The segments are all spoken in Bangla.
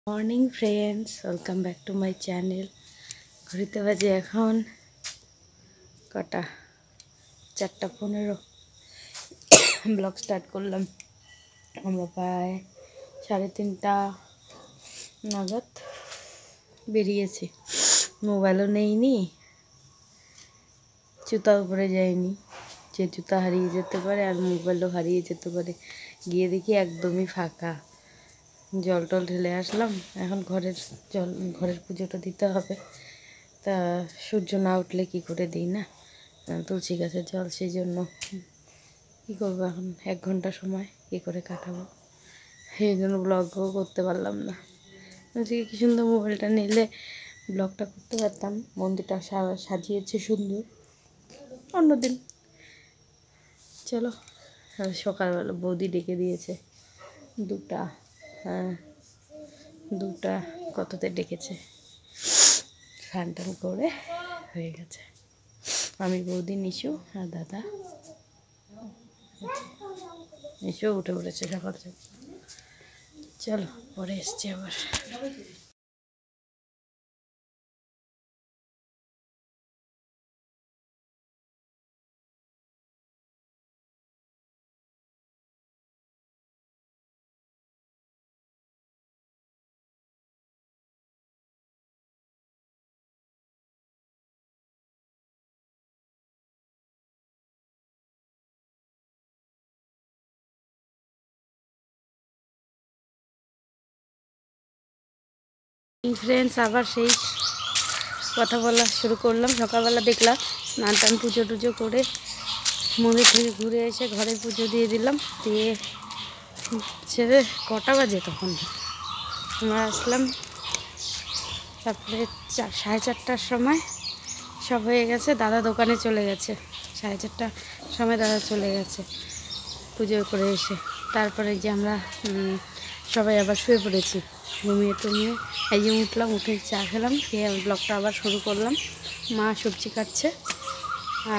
Morning friends, welcome back to my channel. ঘড়িতে বাজে এখন কটা, 4:15। ব্লগ স্টার্ট করলাম আমরা প্রায় 3:30 নাগাদ বেরিয়েছি। মোবাইলও নেইনি, জুতা উপরে যায়নি, যে জুতা হারিয়ে যেতে পারে আর মোবাইলও হারিয়ে যেতে পারে। গিয়ে দেখি একদমই ফাঁকা। জল টল ঢেলে আসলাম, এখন ঘরের পুজোটা দিতে হবে। তা সূর্য না উঠলে কি করে দিই না, তুলসী গাছের জল, সেই জন্য কী করবো, এখন 1 ঘন্টা সময় কী করে কাটাবো, সেই জন্য ব্লগও করতে পারলাম না। বলছি কি সুন্দর মোবাইলটা নিলে ব্লগটা করতে পারতাম। মন্দিরটা সাজিয়েছে সুন্দর। অন্যদিন চলো, সকালবেলা বৌদি ডেকে দিয়েছে 2টা, হ্যাঁ 2টা কততে ডেকেছে, স্নান টান করে হয়ে গেছে। আমি, বৌদি, নিশু আর দাদা। নিশু উঠে পড়েছে সকাল থেকে। চলো পরে এসছি আবার। ফ্রেন্ডস, আবার সেই কথা বলা শুরু করলাম। সকালবেলা দেখলাম স্নান টান পুজো টুজো করে মন্দির থেকে ঘুরে এসে ঘরে পুজো দিয়ে দিলাম। দিয়ে ছেড়ে কটা বাজে তখন আমরা আসলাম, তারপরে 4:30টার সময় সব হয়ে গেছে। দাদা দোকানে চলে গেছে, 4:30টার সময় দাদা চলে গেছে পুজো করে এসে। তারপরে যে আমরা সবাই আবার শুয়ে পড়েছি। ঘুমিয়ে টুমিয়ে এই যে উঠলাম, উঠে চা খেলাম, খেয়ে ব্লগটা আবার শুরু করলাম। মা সবজি কাটছে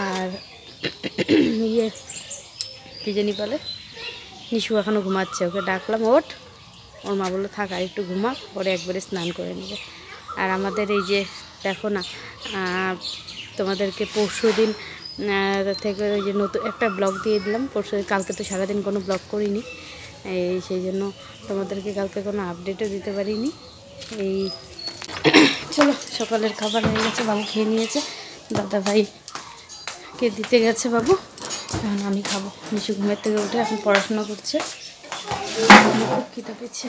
আর ইয়ে কী জানি বলে, নিশু এখনও ঘুমাচ্ছে, ওকে ডাকলাম ওঠ, ওর মা বললো থাক আর একটু ঘুমাক, পরে একবারে স্নান করে নেবে। আর আমাদের এই যে দেখো না, তোমাদেরকে পরশু দিন থেকে ওই যে নতুন একটা ব্লগ দিয়ে দিলাম পরশু, কালকে তো সারাদিন কোনো ব্লগ করিনি, এই সেই জন্য তোমাদেরকে কালকে কোনো আপডেটও দিতে পারিনি। এই চলো সকালের খাবার হয়ে গেছে, বাবু খেয়ে নিয়েছে, দাদা ভাইকে দিতে গেছে বাবু, এখন আমি খাবো। নিশু ঘুমের থেকে উঠে এখন পড়াশোনা করছে, খুব খিদে পেয়েছে।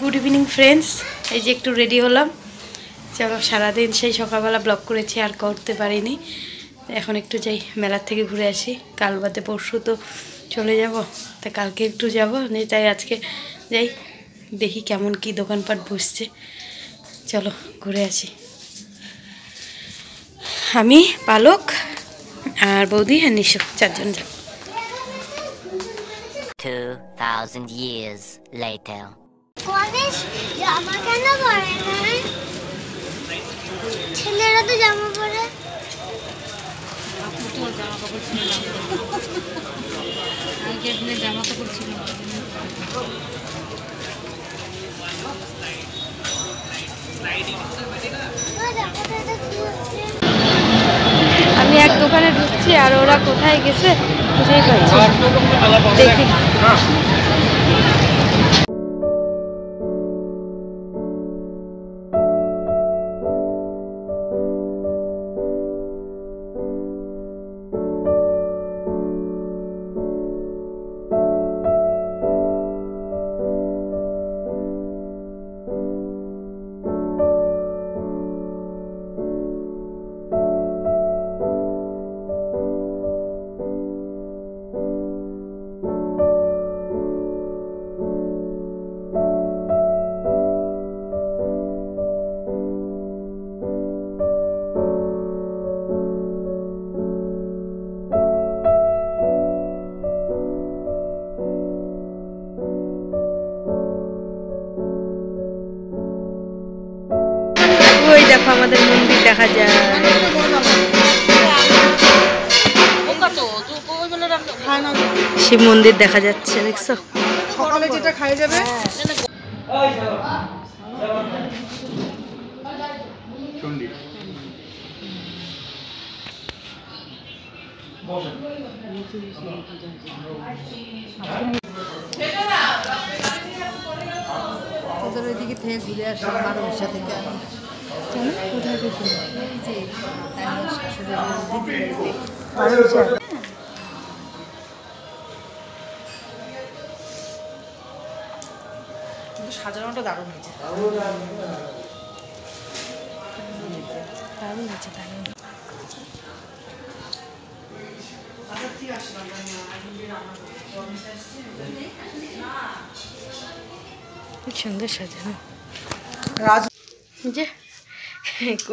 গুড ইভিনিং ফ্রেন্ডস, এই যে একটু রেডি হলাম। চলো সারাদিন সেই সকালবেলা ব্লগ করেছি আর করতে পারিনি, এখন একটু যাই মেলার থেকে ঘুরে আসি, কাল বাদে পরশু তো চলে যাব, তা কালকে একটু যাব, তাই আজকে যাই দেখি কেমন কি দোকানপাট বসছে, চলো ঘুরে আসি। আমি, পালক আর বৌদি আর নিশু চারজন যাব। 2000 years later. জামা কেন পরে না? ছেলেরা তো জামা পরে। জামা কাপড় ছিল না, আগের দিনে জামা কাপড় ছিল না। আমি এক দোকানে ঢুকছি আর ওরা কোথায় গেছে বুঝেই পাচ্ছি, দেখি। ওই দেখো আমাদের মন্দির দেখা যায়, শিব মন্দির দেখা যাচ্ছে, দেখছো? সকালে যেটা খাই যাবে তোদের ওইদিকে থেকে ঘুরে আসলাম বারোশা থেকে আমি। কোথায় গেছিল? এই যে তানিয়ার শাশুড়ির দিদির বাড়িতে। কিন্তু সাজানোটা দারুণ হয়েছে। দারুণ আছে, দারুণ। খুব সুন্দর সাজানো। যে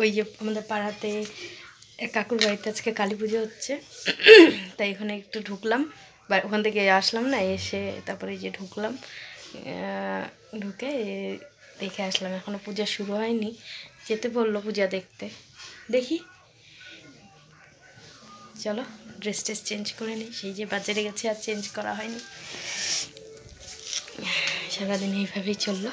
ওই যে আমাদের পাড়াতে কাকুর বাড়িতে আজকে কালী পুজো হচ্ছে, তাই এখানে একটু ঢুকলাম, বা ওখান থেকে আসলাম না, এসে তারপরে যে ঢুকলাম, ঢুকে দেখে আসলাম। এখনও পূজা শুরু হয়নি, যেতে বললো পূজা দেখতে, দেখি। চলো ড্রেস ট্রেস চেঞ্জ করে নিই, সেই যে বাজারে গেছে আর চেঞ্জ করা হয়নি, সারাদিন এইভাবেই চললো।